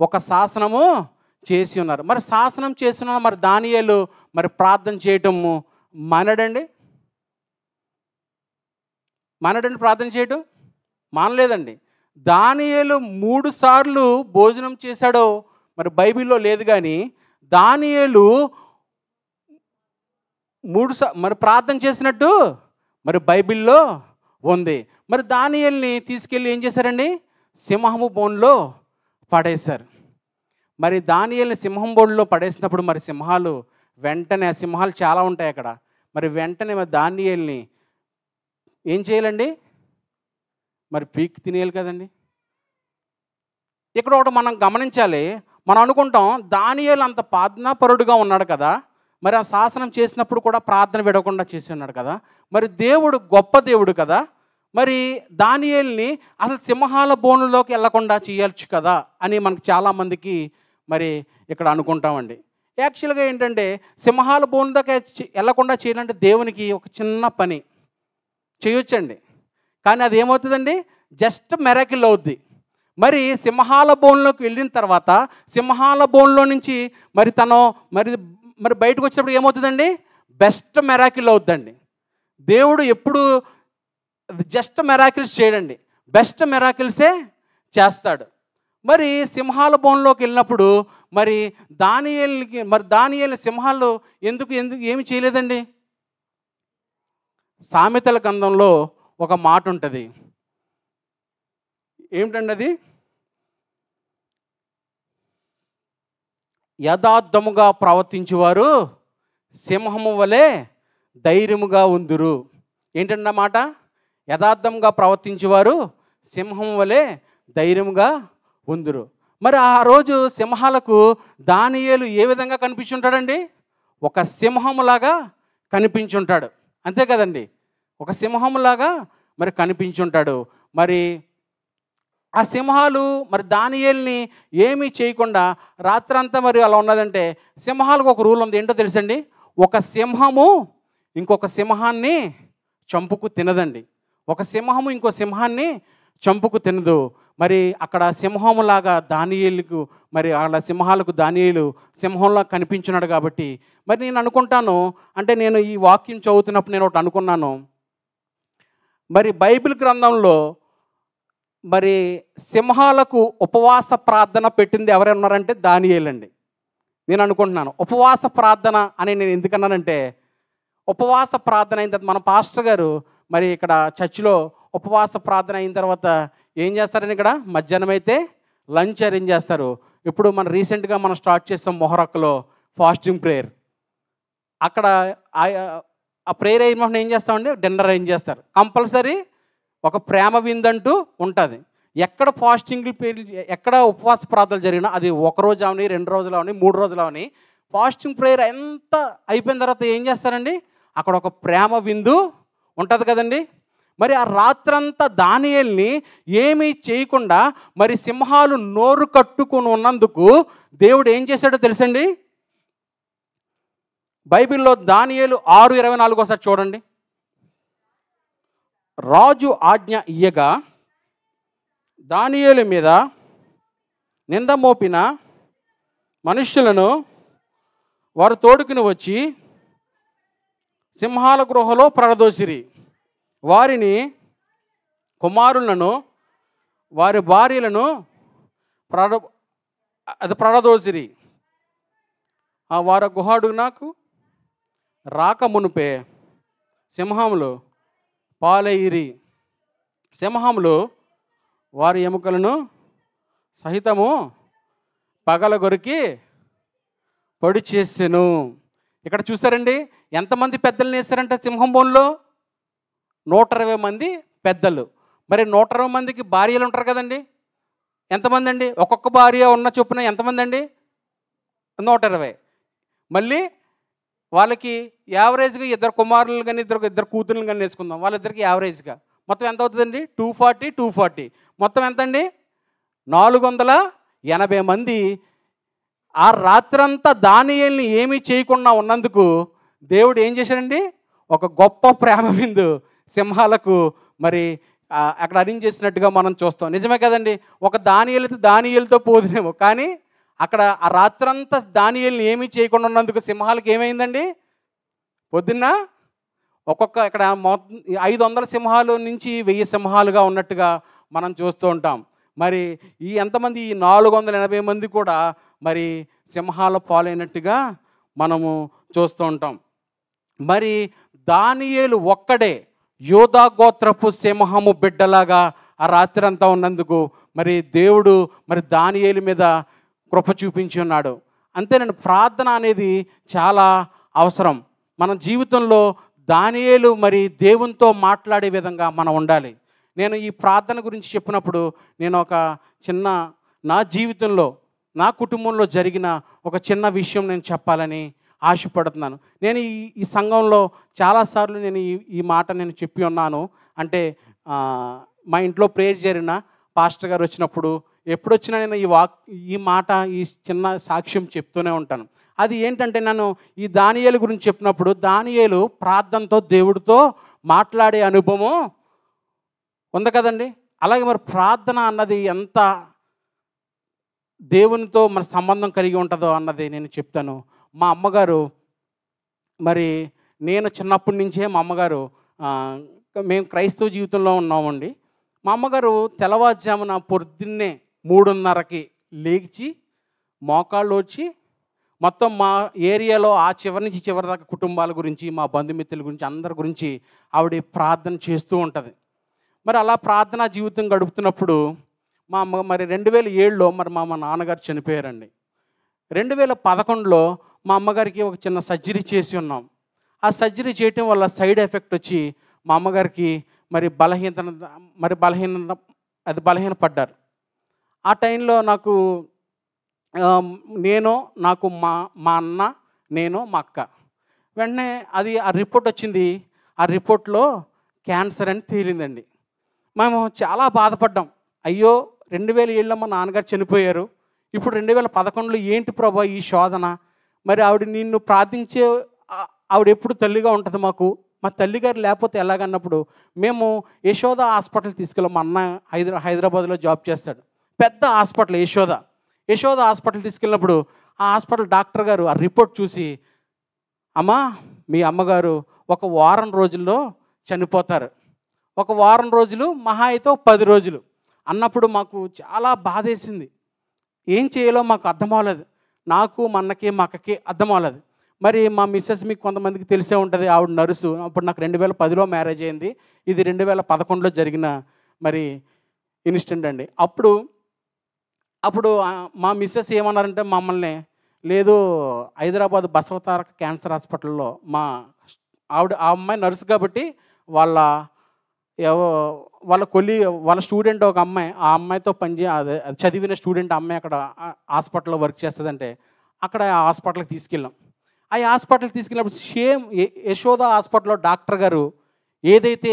ఒక శాసనము చేసి ఉన్నారు. మరి శాసనం చేసిన మరి దానియేలు మరి ప్రార్థన చేయటము మానడండి ప్రార్థన చేయటం మానలేదండి. దానియేలు 3 సార్లు భోజనం చేశాడో మరి బైబిల్లో లేదు, కానీ దానియేలు 3 మరి ప్రార్థన చేసినట్టు మరి బైబిల్లో ఉంది. మరి దానియేలుని తీసుకెళ్ళి ఏం చేశారండి? సింహము బోన్లో పడేశారు. మరి దానియేలుని సింహం బోన్లో పడేసినప్పుడు మరి సింహాలు చాలా ఉంటాయి అక్కడ. మరి వెంటనే మరి దానియేలుని ఏం చేయాలండి? మరి పీక్ తినేయాలి కదండి. ఇక్కడ ఒకటి మనం గమనించాలి. మనం అనుకుంటాం దానియేలు అంత ప్రార్థనాపరుడుగా ఉన్నాడు కదా, మరి ఆ శాసనం చేసినప్పుడు కూడా ప్రార్థన విడవకుండా చేసి ఉన్నాడు కదా, మరి దేవుడు గొప్ప దేవుడు కదా, మరి దానియేలుని అసలు సింహాల బోనులోకి వెళ్లకుండా చేయొచ్చు కదా అని మనకు చాలామందికి మరి ఇక్కడ అనుకుంటామండి. యాక్చువల్గా ఏంటంటే సింహాల బోనులోకి వెళ్లకుండా చేయాలంటే దేవునికి ఒక చిన్న పని చేయొచ్చండి, కానీ అది ఏమవుతుందండి? జస్ట్ మిరాకిల్ అవుద్ది. మరి సింహాల బోన్లోకి వెళ్ళిన తర్వాత సింహాల బోన్లో నుంచి మరి తను మరి బయటకు వచ్చినప్పుడు ఏమవుతుందండి? బెస్ట్ మిరాకిల్ అవుద్దండి. దేవుడు ఎప్పుడు జస్ట్ మిరాకిల్స్ చేయడండి, బెస్ట్ మిరాకిల్సే చేస్తాడు. మరి సింహాల బోన్లోకి వెళ్ళినప్పుడు మరి దానియేలు సింహాలు ఎందుకు ఏమి చేయలేదండి? సామెతల గ్రంథంలో ఒక మాట ఉంటుంది. ఏమిటండి అది? యథార్థముగా ప్రవర్తించేవారు సింహము వలె ధైర్యముగా ఉందురు. ఏంటండి అన్నమాట? యథార్థంగా ప్రవర్తించేవారు సింహం వలె ధైర్యంగా ఉందురు. మరి ఆ రోజు సింహాలకు దానియేలు ఏ విధంగా కనిపించుంటాడండి? ఒక సింహంలాగా కనిపించుంటాడు. అంతే కదండి, ఒక సింహంలాగా మరి కనిపించుంటాడు. మరి ఆ సింహాలు మరి దానియేలుని ఏమీ చేయకుండా రాత్రంతా మరి అలా ఉన్నదంటే, సింహాలకు ఒక రూల్ ఉంది. ఏంటో తెలుసండి? ఒక సింహము ఇంకొక సింహాన్ని చంపుకు తినదండి. ఒక సింహము ఇంకో సింహాన్ని చంపుకు తినదు. మరి అక్కడ సింహంలాగా దానియేలుకు మరి వాళ్ళ సింహాలకు దానియేలు సింహంలా కనిపించున్నాడు కాబట్టి మరి నేను అనుకుంటాను, అంటే నేను ఈ వాక్యం చదువుతున్నప్పుడు నేను ఒకటి అనుకున్నాను. మరి బైబిల్ గ్రంథంలో మరి సింహాలకు ఉపవాస ప్రార్థన పెట్టింది ఎవరైనా ఉన్నారంటే దానియేలండి. నేను అనుకుంటున్నాను ఉపవాస ప్రార్థన అని నేను ఎందుకన్నానంటే, ఉపవాస ప్రార్థన అయిన తర్వాత మన పాస్టర్ గారు మరి ఇక్కడ చర్చిలో ఉపవాస ప్రార్థన అయిన తర్వాత ఏం చేస్తారని, ఇక్కడ మధ్యాహ్నం అయితే లంచ్ అరేంజ్ చేస్తారు. ఇప్పుడు మనం రీసెంట్గా మనం స్టార్ట్ చేస్తాం మొహరక్లో ఫాస్టింగ్ ప్రేయర్. అక్కడ ఆ ప్రేయర్ అయిన ఏం చేస్తామండి, డిన్నర్ అరేంజ్ చేస్తారు. కంపల్సరీ ఒక ప్రేమ విందంటూ ఉంటుంది. ఎక్కడ ఫాస్టింగ్ ఎక్కడ ఉపవాస ప్రార్థనలు జరిగినా, అది ఒక రోజు అవని, 2 రోజులు అవని, 3 రోజులు అవని, ఫాస్టింగ్ ప్రేయర్ ఎంత అయిపోయిన తర్వాత ఏం చేస్తారండి, అక్కడ ఒక ప్రేమ విందు ఉంటుంది కదండి. మరి ఆ రాత్రంతా దానియేలుని ఏమీ చేయకుండా మరి సింహాలు నోరు కట్టుకుని ఉన్నందుకు దేవుడు ఏం చేశాడో తెలుసండి? బైబిల్లో దానియేలు 6:24 ఒకసారి చూడండి. రాజు ఆజ్ఞ ఇయ్యగా దానియేలు మీద నింద మోపిన మనుష్యులను వారు తోడుకుని వచ్చి సింహాల గృహలో పడదోసిరి. వారిని, కుమారులను, వారి భార్యలను పడదోసిరి. వారి గుహాడునకు రాక మునుపే సింహములు పాలైరి. సింహములు వారి ఎముకలను సహితము పగలగొరికి పొడి చేసెను. ఇక్కడ చూసారండి, ఎంతమంది పెద్దలను వేస్తారంటే సింహం బోన్లో 120 మంది పెద్దలు. మరి 120 మందికి భార్యలు ఉంటారు కదండి. ఎంతమంది అండి? ఒక్కొక్క భార్య ఉన్న చొప్పున ఎంతమంది అండి? 120. మళ్ళీ వాళ్ళకి యావరేజ్గా 2 కుమారులు కానీ ఇద్దరు కూతుర్లు కానీ వేసుకుందాం, వాళ్ళిద్దరికి యావరేజ్గా మొత్తం ఎంత అవుతుందండి? 240 మొత్తం ఎంత అండి? 480 మంది. ఆ రాత్రంతా దానియేలుని ఏమీ చేయకుండా ఉన్నందుకు దేవుడు ఏం చేశాడండి? ఒక గొప్ప ప్రేమ విందు సింహాలకు మరి అక్కడ అరేంజ్ చేసినట్టుగా మనం చూస్తాం. నిజమే కదండి. ఒక దానియేలుతో పోదునేమో, కానీ అక్కడ ఆ రాత్రంతా దానియేలుని ఏమీ చేయకుండా ఉన్నందుకు సింహాలకు ఏమైందండి? పొద్దున్న ఒక్కొక్క ఇక్కడ 500 సింహాలు నుంచి 1000 సింహాలుగా ఉన్నట్టుగా మనం చూస్తూ ఉంటాం. మరి ఈ ఎంతమంది, ఈ 480 మంది కూడా మరి సింహాల పాలైనట్టుగా మనము చూస్తూ ఉంటాం. మరి దానియేలు ఒక్కడే యోధా గోత్రపు సింహము బిడ్డలాగా ఆ రాత్రి అంతా ఉన్నందుకు మరి దేవుడు మరి దానియేలు మీద కృప చూపించి ఉన్నాడు. అంతేనండి, ప్రార్థన అనేది చాలా అవసరం మన జీవితంలో. దానియేలు మరి దేవునితో మాట్లాడే విధంగా మనం ఉండాలి. నేను ఈ ప్రార్థన గురించి చెప్పినప్పుడు నేను ఒక చిన్న, నా జీవితంలో నా కుటుంబంలో జరిగిన ఒక చిన్న విషయం నేను చెప్పాలని ఆశపడుతున్నాను. నేను ఈ సంఘంలో చాలాసార్లు నేను ఈ మాట నేను చెప్పి ఉన్నాను. అంటే మా ఇంట్లో ప్రేయర్ జరిగిన పాస్టర్ గారు వచ్చినప్పుడు ఎప్పుడొచ్చినా నేను ఈ మాట, ఈ చిన్న సాక్ష్యం చెప్తూనే ఉంటాను. అది ఏంటంటే, నేను ఈ దానియేలు గురించి చెప్పినప్పుడు దానియేలు ప్రార్థనతో దేవుడితో మాట్లాడే అనుభవం ఉంది కదండి. అలాగే మరి ప్రార్థన అన్నది ఎంత దేవునితో మన సంబంధం కలిగి ఉంటుందో అన్నది నేను చెప్తాను. మా అమ్మగారు మరి నేను చిన్నప్పటి నుంచే మా అమ్మగారు, మేము క్రైస్తవ జీవితంలో ఉన్నామండి. మా అమ్మగారు తెల్లవారుజామున పొద్దున్నే 3:30కి లేచి మోకాళ్ళు వచ్చి మొత్తం మా ఏరియాలో ఆ చివరి నుంచి చివరి దాకా కుటుంబాల గురించి, మా బంధుమిత్రుల గురించి, అందరి గురించి ఆవిడ ప్రార్థన చేస్తూ ఉంటుంది. మరి అలా ప్రార్థనా జీవితం గడుపుతున్నప్పుడు మా అమ్మ మరి 2007లో మరి మా నాన్నగారు చనిపోయారండి. 2011లో మా అమ్మగారికి ఒక చిన్న సర్జరీ చేసి ఉన్నాం. ఆ సర్జరీ చేయటం వల్ల సైడ్ ఎఫెక్ట్ వచ్చి మా అమ్మగారికి మరి బలహీనపడ్డారు. ఆ టైంలో నాకు నాకు మా అన్న, నేను, మా అక్క వెంటనే ఆ రిపోర్ట్ వచ్చింది. ఆ రిపోర్ట్లో క్యాన్సర్ అని తేలిందండి. మేము చాలా బాధపడ్డాం. అయ్యో 2007లో మా నాన్నగారు చనిపోయారు, ఇప్పుడు 2011లో ఏంటి ప్రభా ఈ శోధన? మరి ఆవిడ నిన్ను ప్రార్థించే ఆవిడ ఎప్పుడు తల్లిగా ఉంటుంది మాకు, మా తల్లిగారు లేకపోతే ఎలాగన్నప్పుడు మేము యశోద హాస్పిటల్ తీసుకెళ్ళాం. మా అన్న హైదరాబాద్లో జాబ్ చేస్తాడు, పెద్ద హాస్పిటల్ యశోద హాస్పిటల్ తీసుకెళ్ళినప్పుడు ఆ హాస్పిటల్ డాక్టర్ గారు ఆ రిపోర్ట్ చూసి, అమ్మా మీ అమ్మగారు ఒక వారం రోజుల్లో చనిపోతారు, ఒక వారం రోజులు మహా అయితే 10 రోజులు అన్నప్పుడు మాకు చాలా బాధేసింది. ఏం చేయాలో మాకు అర్థం అవ్వలేదు. నాకు మా అన్నకి మా అక్కకి అర్థం అవ్వలేదు. మరి మా మిస్సెస్ మీకు కొంతమందికి తెలిసే ఉంటుంది, ఆవిడ నర్సు. అప్పుడు నాకు 2010లో మ్యారేజ్ అయింది, ఇది 2011లో జరిగిన మరి ఇన్సిడెంట్ అండి. అప్పుడు మా మిస్సెస్ ఏమన్నారంటే మమ్మల్ని, లేదు హైదరాబాద్ బసవతారక క్యాన్సర్ హాస్పిటల్లో ఆ అమ్మాయి నర్సు కాబట్టి వాళ్ళ స్టూడెంట్ ఒక అమ్మాయి, ఆ అమ్మాయితో అదే చదివిన స్టూడెంట్ అమ్మాయి అక్కడ హాస్పిటల్లో వర్క్ చేస్తుందంటే అక్కడ ఆ హాస్పిటల్కి తీసుకెళ్ళాం. ఆ హాస్పిటల్కి తీసుకెళ్ళినప్పుడు సేమ్ యశోద హాస్పిటల్లో డాక్టర్ గారు ఏదైతే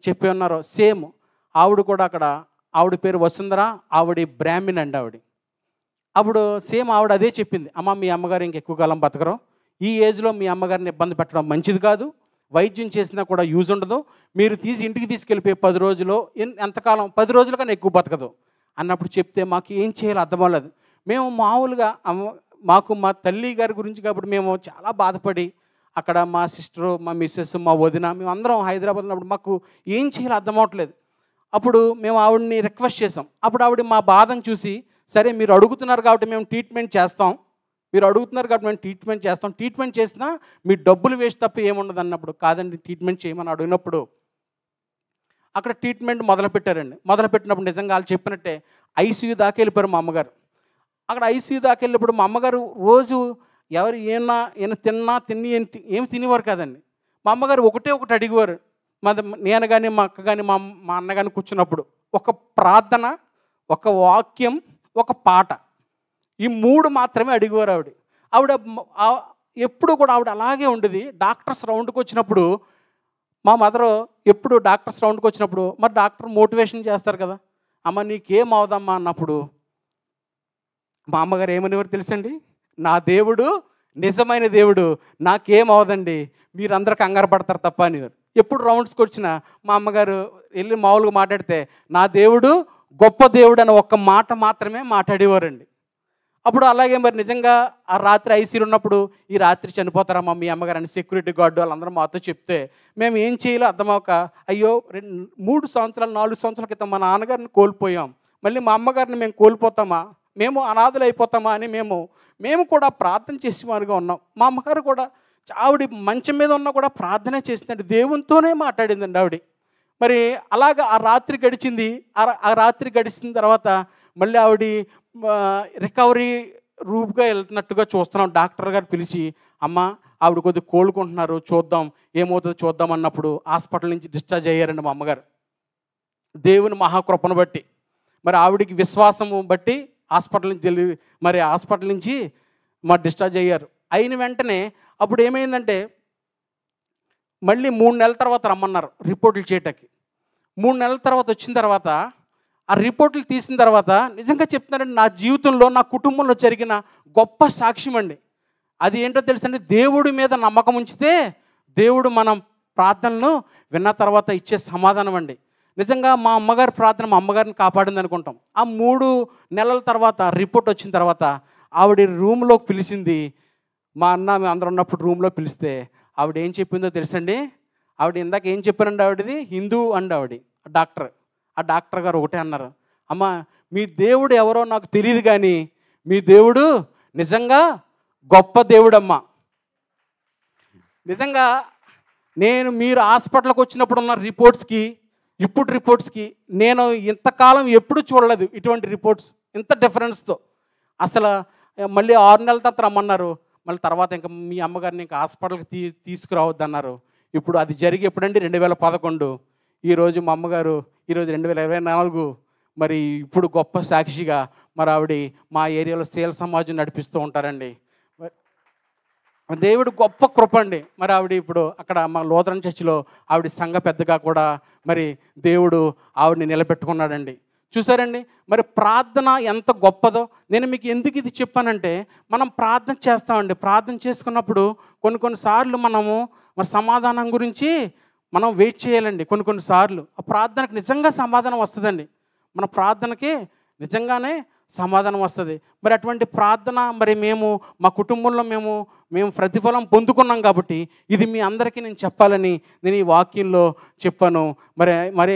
చెప్పి ఉన్నారో సేమ్ ఆవిడ కూడా అక్కడ, ఆవిడ పేరు వసుంధర, ఆవిడ బ్రాహ్మణ్ అండి ఆవిడ. అప్పుడు సేమ్ ఆవిడ అదే చెప్పింది, అమ్మ మీ అమ్మగారు ఇంకెక్కువ కాలం బతకరు, ఈ ఏజ్లో మీ అమ్మగారిని ఇబ్బంది పెట్టడం మంచిది కాదు, వైద్యం చేసినా కూడా యూజ్ ఉండదు, మీరు ఇంటికి తీసుకెళ్ళిపోయి 10 రోజులు ఎంతకాలం 10 రోజుల కన్నా ఎక్కువ బతకదు అన్నప్పుడు చెప్తే మాకు ఏం చేయాలో అర్థం అవ్వలేదు. మేము మామూలుగా మాకు మా తల్లి గారి గురించి కాబట్టి మేము చాలా బాధపడి అక్కడ మా సిస్టరు, మా మిస్సెస్, మా వదిన, మేము అందరం హైదరాబాద్ ఉన్నప్పుడు మాకు ఏం చేయాలో అర్థం అవ్వట్లేదు. అప్పుడు మేము ఆవిడని రిక్వెస్ట్ చేసాం. అప్పుడు ఆవిడ మా బాధను చూసి, సరే మీరు అడుగుతున్నారు కాబట్టి మేము ట్రీట్మెంట్ చేస్తాం, ట్రీట్మెంట్ చేసినా మీ డబ్బులు వేస్ట్ తప్ప ఏముండదు అన్నప్పుడు, కాదండి ట్రీట్మెంట్ చేయమని అడిగినప్పుడు అక్కడ ట్రీట్మెంట్ మొదలుపెట్టినప్పుడు నిజంగా వాళ్ళు చెప్పినట్టే ఐసీయూ దాకా వెళ్ళిపోయారు మా అమ్మగారు. అక్కడ ఐసీయూ దాకా వెళ్ళినప్పుడు మా అమ్మగారు రోజు ఈయన తిని ఏమి తినేవారు కాదండి. మా అమ్మగారు ఒకటి అడిగేవారు. నేను కానీ మా అక్క కానీ మా అన్న కానీ కూర్చున్నప్పుడు ఒక ప్రార్థన, ఒక వాక్యం, ఒక పాట, ఈ 3 మాత్రమే అడిగేవారు ఆవిడ. ఎప్పుడు కూడా ఆవిడ అలాగే ఉండేది. డాక్టర్స్ రౌండ్కి వచ్చినప్పుడు మా మదరు ఎప్పుడు డాక్టర్స్ రౌండ్కి వచ్చినప్పుడు మరి డాక్టర్ మోటివేషన్ చేస్తారు కదా, అమ్మ నీకేం అవదమ్మా అన్నప్పుడు మా అమ్మగారు ఏమనేవారు తెలుసండి, నా దేవుడు నిజమైన దేవుడు, నాకేం అవదండి, మీరందరూ కంగారు పడతారు తప్ప అనేవారు. ఎప్పుడు రౌండ్స్కి వచ్చినా మా అమ్మగారు వెళ్ళి మామూలుగా మాట్లాడితే నా దేవుడు గొప్ప దేవుడు అని ఒక్క మాట మాత్రమే మాట్లాడేవారండి. అప్పుడు అలాగే మరి నిజంగా ఆ రాత్రి ఐసీలో ఉన్నప్పుడు ఈ రాత్రి చనిపోతారమ్మా మీ అమ్మగారు అని సెక్యూరిటీ గార్డు వాళ్ళందరూ మాతో చెప్తే మేము ఏం చేయాలో అర్థమవక, అయ్యో 3 సంవత్సరాలు 4 సంవత్సరాల క్రితం మా నాన్నగారిని కోల్పోయాం, మళ్ళీ మా అమ్మగారిని మేము కోల్పోతామా, మేము అనాథలు అయిపోతామా అని మేము కూడా ప్రార్థన చేసేవారుగా ఉన్నాం. మా అమ్మగారు కూడా ఆవిడ మంచం మీద ఉన్నా కూడా ప్రార్థనే చేసిందండి, దేవునితోనే మాట్లాడిందండి ఆవిడ. మరి అలాగ ఆ రాత్రి గడిచింది. ఆ రాత్రి గడిచిన తర్వాత మళ్ళీ ఆవిడ రికవరీ రూమ్గా వెళ్తున్నట్టుగా చూస్తున్నాం. డాక్టర్ గారు పిలిచి, అమ్మ ఆవిడ కొద్దిగా కోలుకుంటున్నారు, చూద్దాం ఏమవుతుందో చూద్దాం అన్నప్పుడు హాస్పిటల్ నుంచి డిశ్చార్జ్ అయ్యారండి మా అమ్మగారు. దేవుని మహాకృపను బట్టి మరి ఆవిడికి విశ్వాసము బట్టి హాస్పిటల్ నుంచి డిశ్చార్జ్ అయ్యారు. అయిన వెంటనే అప్పుడు ఏమైందంటే మళ్ళీ 3 నెలల తర్వాత రమ్మన్నారు రిపోర్టులు చేయటానికి. 3 నెలల తర్వాత వచ్చిన తర్వాత ఆ రిపోర్టులు తీసిన తర్వాత నిజంగా చెప్తున్నారండి, నా జీవితంలో నా కుటుంబంలో జరిగిన గొప్ప సాక్ష్యం అండి. అది ఏంటో తెలుసండి, దేవుడి మీద నమ్మకం ఉంచితే దేవుడు మనం ప్రార్థనలను విన్న తర్వాత ఇచ్చే సమాధానం అండి. నిజంగా మా అమ్మగారి ప్రార్థన మా అమ్మగారిని కాపాడింది అనుకుంటాం. ఆ 3 నెలల తర్వాత రిపోర్ట్ వచ్చిన తర్వాత ఆవిడ రూమ్లోకి పిలిచింది. మా అన్న మేము అందరం ఉన్నప్పుడు రూమ్లో పిలిస్తే ఆవిడ ఏం చెప్పిందో తెలుసండి. ఆవిడ ఇందాక ఏం చెప్పారండి, ఆవిడది హిందూ అండి ఆవిడ డాక్టర్. ఆ డాక్టర్ గారు ఒకటే అన్నారు, అమ్మ మీ దేవుడు ఎవరో నాకు తెలియదు కానీ మీ దేవుడు నిజంగా గొప్ప దేవుడమ్మా. నిజంగా మీరు హాస్పిటల్కి వచ్చినప్పుడు ఉన్న రిపోర్ట్స్కి నేను ఇంతకాలం ఎప్పుడు చూడలేదు ఇటువంటి రిపోర్ట్స్ ఇంత డిఫరెన్స్తో. అసలు మళ్ళీ 6 నెలల తర్వాత రమ్మన్నారు. మళ్ళీ తర్వాత ఇంకా మీ అమ్మగారిని ఇంకా హాస్పిటల్కి తీసుకురావద్దు అన్నారు. ఇప్పుడు అది జరిగి ఎప్పుడండి 2011. ఈరోజు మా అమ్మగారు ఈరోజు 2024 మరి ఇప్పుడు గొప్ప సాక్షిగా మరి ఆవిడ మా ఏరియాలో సేల్ సమాజం నడిపిస్తూ ఉంటారండి. దేవుడు గొప్ప కృప అండి. మరి ఆవిడ ఇప్పుడు అక్కడ మా లూథరన్ చర్చిలో ఆవిడ సంఘ పెద్దగా కూడా మరి దేవుడు ఆవిడని నిలబెట్టుకున్నాడండి. చూసారండి, మరి ప్రార్థన ఎంత గొప్పదో. నేను మీకు ఎందుకు ఇది చెప్పానంటే, మనం ప్రార్థన చేస్తామండి. ప్రార్థన చేసుకున్నప్పుడు కొన్నిసార్లు మనము మరి సమాధానం గురించి మనం వెయిట్ చేయాలండి. కొన్నిసార్లు ఆ ప్రార్థనకు నిజంగా సమాధానం వస్తుందండి. మన ప్రార్థనకి నిజంగానే సమాధానం వస్తుంది. మరి అటువంటి ప్రార్థన మరి మా కుటుంబంలో మేము ప్రతిఫలం పొందుకున్నాం కాబట్టి ఇది మీ అందరికీ నేను చెప్పాలని నేను ఈ వాక్యంలో చెప్పాను. మరి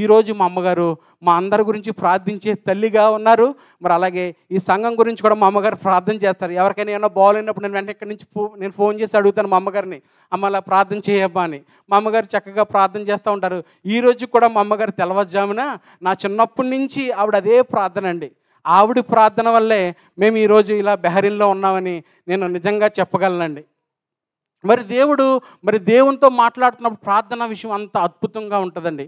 ఈరోజు మా అమ్మగారు మా అందరి గురించి ప్రార్థించే తల్లిగా ఉన్నారు. మరి అలాగే ఈ సంఘం గురించి కూడా మా అమ్మగారు ప్రార్థన చేస్తారు. ఎవరికైనా ఏమైనా బాగోలేనప్పుడు నేను వెంటనే ఇక్కడి నుంచి నేను ఫోన్ చేసి అడుగుతాను మా అమ్మగారిని, అమ్మ అలా ప్రార్థన చేయబ్బా అని. మా అమ్మగారు చక్కగా ప్రార్థన చేస్తూ ఉంటారు. ఈరోజు కూడా మా అమ్మగారు తెల్లవారుజామున నా చిన్నప్పటి నుంచి ఆవిడ అదే ప్రార్థన అండి. ఆవిడ ప్రార్థన వల్లే మేము ఈరోజు ఇలా బెహరీన్లో ఉన్నామని నేను నిజంగా చెప్పగలనండి. మరి దేవునితో మాట్లాడుతున్నప్పుడు ప్రార్థన విషయం అంత అద్భుతంగా ఉంటుందండి.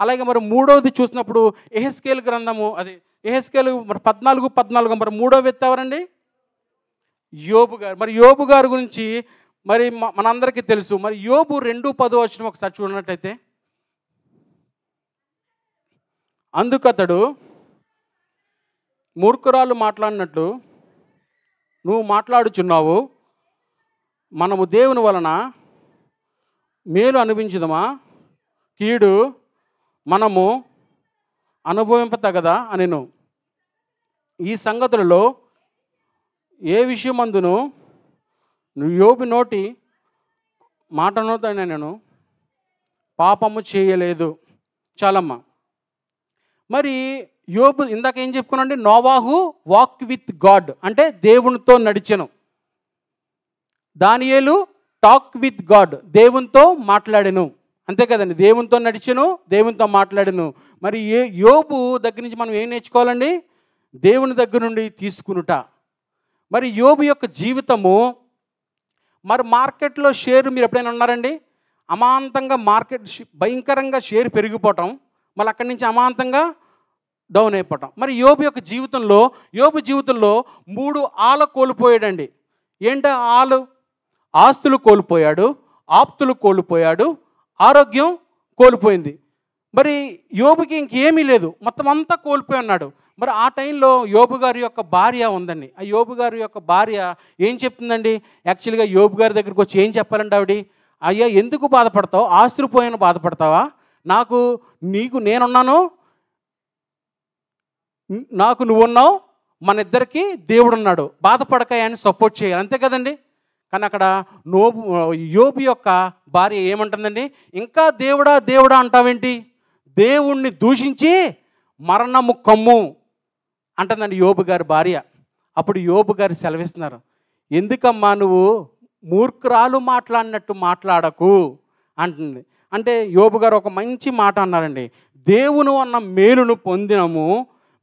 అలాగే మూడవది చూసినప్పుడు యెహెజ్కేలు గ్రంథము, అది యెహెజ్కేలు 14:14 మరి మూడవ వ్యక్తి ఎవరండి? యోబు గారు. మరి యోబు గారి గురించి మరి మనందరికీ తెలుసు. మరి యోబు 2:10 ఒకసారి చూడనట్టయితే, అందుకతడు మూర్ఖురాలు మాట్లాడినట్లు నువ్వు మాట్లాడుచున్నావు, మనము దేవుని వలన మేలు అనుభవించుదమా, కీడు మనము అనుభవింపతగదా అనెను. ఈ సంగతులలో ఏ విషయమందును నువ్వు యోబు నోటి మాటనోతోనే నేను పాపము చేయలేదు. చాలమ్మా. మరి యోబు ఇందాక ఏం చెప్పుకున్నాండి? నోవాహు వాక్ విత్ గాడ్, అంటే దేవునితో నడిచెను. దానియేలు టాక్ విత్ గాడ్, దేవునితో మాట్లాడెను. అంతే కదండి, దేవునితో నడిచెను, దేవునితో మాట్లాడెను. మరి యోబు దగ్గర నుంచి మనం ఏం నేర్చుకోవాలండి? దేవుని దగ్గర నుండి తీసుకునుట. మరి యోబు యొక్క జీవితము, మరి మార్కెట్లో షేర్ మీరు ఎప్పుడైనా ఉన్నారండి? అమాంతంగా మార్కెట్ భయంకరంగా షేర్ పెరిగిపోవటం, మళ్ళీ అక్కడి నుంచి అమాంతంగా డౌన్ అయిపోవటం. మరి యోబు జీవితంలో 3 ఆలు కోల్పోయాడండి. ఏంటి ఆలు? ఆస్తులు కోల్పోయాడు, ఆప్తులు కోల్పోయాడు, ఆరోగ్యం కోల్పోయింది. మరి యోబుకి ఇంకేమీ లేదు, మొత్తం అంతా కోల్పోయి ఉన్నాడు. మరి ఆ టైంలో యోబు గారి యొక్క భార్య ఉందండి. ఆ యోబు గారి యొక్క భార్య ఏం చెప్తుందండి? యాక్చువల్గా యోబు గారి దగ్గరికి వచ్చి ఏం చెప్పాలంటే ఆవిడ, అయ్యా ఎందుకు బాధపడతావు? ఆస్తులు పోయిన బాధపడతావా? నీకు నేనున్నాను, నాకు నువ్వున్నావు, మన ఇద్దరికి దేవుడున్నాడు, బాధపడకాయ అని సపోర్ట్ చేయాలి. అంతే కదండి. కానీ అక్కడ యోబు యొక్క భార్య ఏమంటుందండి? ఇంకా దేవుడా దేవుడా అంటావేంటి? దేవుణ్ణి దూషించి మరణము కమ్ము అంటుందండి యోబు గారి భార్య. అప్పుడు యోబు గారు సెలవిస్తున్నారు, ఎందుకమ్మా నువ్వు మూర్ఖురాలు మాట్లాడినట్టు మాట్లాడకు అంటుంది. అంటే యోబు గారు ఒక మంచి మాట అన్నారండి, దేవుని అన్న మేలును పొందినము,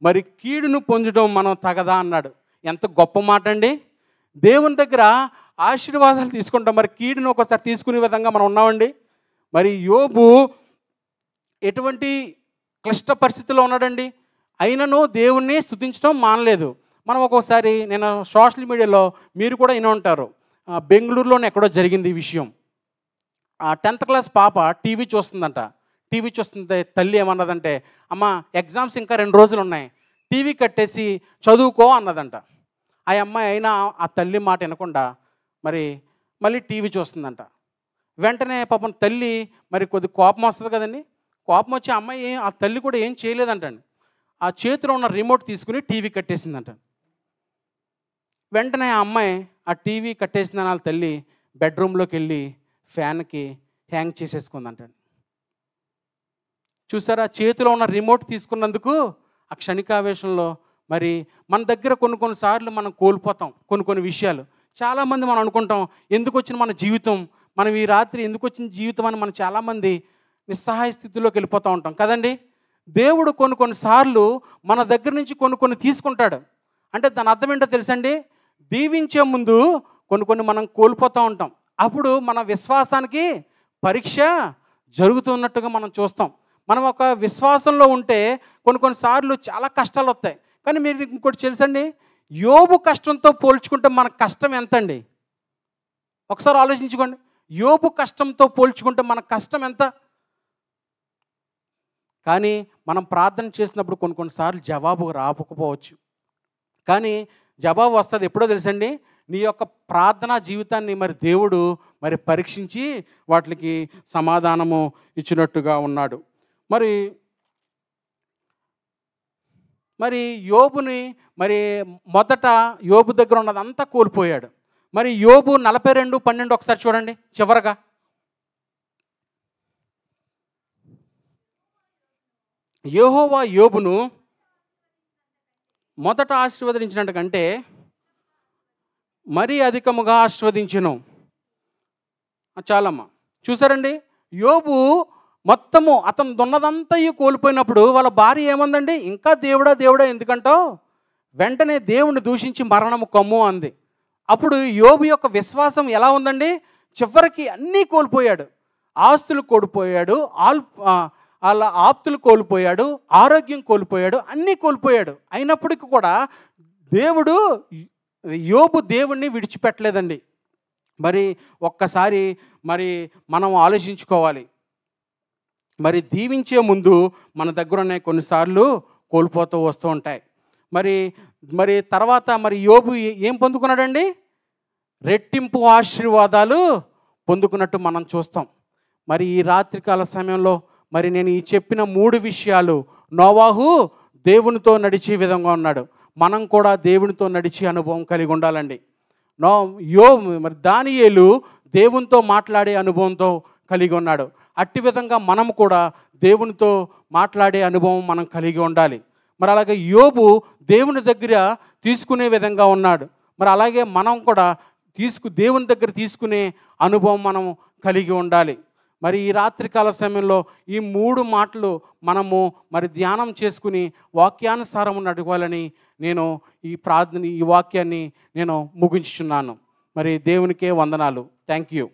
మరి కీడును పొందడం మనం తగదా అన్నాడు. ఎంత గొప్ప మాట అండి. దేవుని దగ్గర ఆశీర్వాదాలు తీసుకుంటాం, మరి కీడును ఒకసారి తీసుకునే విధంగా మనం ఉన్నామండి. మరి యోబు ఎటువంటి క్లిష్ట పరిస్థితుల్లో ఉన్నాడండి, అయినను దేవుణ్ణి స్తుతించడం మానలేదు. మనం ఒక్కోసారి నేను సోషల్ మీడియాలో మీరు కూడా విని ఉంటారు, బెంగళూరులోనే ఎక్కడో జరిగింది ఈ విషయం. 10th క్లాస్ పాప టీవీ చూస్తుందంట. టీవీ చూస్తుంటే తల్లి ఏమన్నదంటే, అమ్మ ఎగ్జామ్స్ ఇంకా 2 రోజులు ఉన్నాయి, టీవీ కట్టేసి చదువుకో అన్నదంట. ఆ అమ్మాయి అయినా ఆ తల్లి మాట వినకుండా మళ్ళీ టీవీ చూస్తుందంట. వెంటనే పాపం తల్లి మరి కొద్ది కోపం వస్తుంది కదండి, కోపం వచ్చి అమ్మాయి ఆ తల్లి కూడా ఏం చేయలేదంటండి, ఆ చేతిలో ఉన్న రిమోట్ తీసుకుని టీవీ కట్టేసిందంట. వెంటనే ఆ అమ్మాయి ఆ టీవీ కట్టేసిందని వాళ్ళ తల్లి బెడ్రూమ్లోకి వెళ్ళి ఫ్యాన్కి హ్యాంగ్ చేసేసుకుందంటండి. చూసారా, చేతిలో ఉన్న రిమోట్ తీసుకున్నందుకు ఆ క్షణికావేశంలో మరి మన దగ్గర కొన్నిసార్లు మనం కోల్పోతాం కొన్ని విషయాలు. చాలామంది మనం అనుకుంటాం, ఎందుకు వచ్చిన మన జీవితం, మనం ఈ రాత్రి ఎందుకు వచ్చిన జీవితం అని మనం చాలామంది నిస్సహాయ స్థితిలోకి వెళ్ళిపోతూ ఉంటాం కదండి. దేవుడు కొన్నిసార్లు మన దగ్గర నుంచి కొన్ని తీసుకుంటాడు. అంటే దాని అర్థం ఏంటో తెలుసండి, దీవించే ముందు కొన్ని మనం కోల్పోతూ ఉంటాం. అప్పుడు మన విశ్వాసానికి పరీక్ష జరుగుతున్నట్టుగా మనం చూస్తాం. మనం ఒక విశ్వాసంలో ఉంటే కొన్నిసార్లు చాలా కష్టాలు వస్తాయి. కానీ మీరు ఇంకోటి తెలుసండి, యోబు కష్టంతో పోల్చుకుంటే మన కష్టం ఎంతండి? ఒకసారి ఆలోచించుకోండి. యోబు కష్టంతో పోల్చుకుంటే మన కష్టం ఎంత? కానీ మనం ప్రార్థన చేసినప్పుడు కొన్నిసార్లు జవాబు రాకపోవచ్చు. కానీ జవాబు వస్తుంది ఎప్పుడో తెలుసండి, నీ యొక్క ప్రార్థనా జీవితాన్ని మరి దేవుడు మరి పరీక్షించి వాటికి సమాధానము ఇచ్చినట్టుగా ఉన్నాడు. మరి మరి యోబుని మరి మొదట యోబు దగ్గర ఉన్నదంతా కోల్పోయాడు. మరి యోబు 42:12 ఒకసారి చూడండి చివరగా. యెహోవా యోబును మొదట ఆశీర్వదించినట్టుకంటే మరీ అధికముగా ఆశీర్వదించెను. చాలమ్మా. చూసారండి, యోబు మొత్తము అతను దున్నదంతా కోల్పోయినప్పుడు వాళ్ళ భార్య ఏమందండి, ఇంకా దేవుడా దేవుడా ఎందుకంటావు, వెంటనే దేవుణ్ణి దూషించి మరణము కమ్ము అంది. అప్పుడు యోబు యొక్క విశ్వాసం ఎలా ఉందండి, చివరికి అన్నీ కోల్పోయాడు. ఆస్తులు కోల్పోయాడు, వాళ్ళ ఆప్తులు కోల్పోయాడు, ఆరోగ్యం కోల్పోయాడు, అన్నీ కోల్పోయాడు. అయినప్పటికీ కూడా యోబు దేవుణ్ణి విడిచిపెట్టలేదండి. మరి ఒక్కసారి మరి మనం ఆలోచించుకోవాలి. మరి దీవించే ముందు మన దగ్గర కొన్నిసార్లు కోల్పోతూ వస్తూ ఉంటాయి. మరి తర్వాత మరి యోబు ఏం పొందుకున్నాడండి? రెట్టింపు ఆశీర్వాదాలు పొందుకున్నట్టు మనం చూస్తాం. మరి ఈ రాత్రికాల సమయంలో మరి నేను ఈ చెప్పిన 3 విషయాలు, నోవాహు దేవునితో నడిచే విధంగా ఉన్నాడు, మనం కూడా దేవునితో నడిచే అనుభవం కలిగి ఉండాలండి. మరి దానియేలు దేవునితో మాట్లాడే అనుభవంతో కలిగి ఉన్నాడు. అట్టి విధంగా మనం కూడా దేవునితో మాట్లాడే అనుభవం మనం కలిగి ఉండాలి. మరి అలాగే యోబు దేవుని దగ్గర తీసుకునే విధంగా ఉన్నాడు. మరి అలాగే మనం కూడా దేవుని దగ్గర తీసుకునే అనుభవం మనం కలిగి ఉండాలి. మరి ఈ రాత్రికాల సమయంలో ఈ 3 మాటలు మనము మరి ధ్యానం చేసుకుని వాక్యానుసారం నడవాలని నేను ఈ వాక్యాన్ని నేను ముగించుచున్నాను. మరి దేవునికే వందనాలు. Thank you.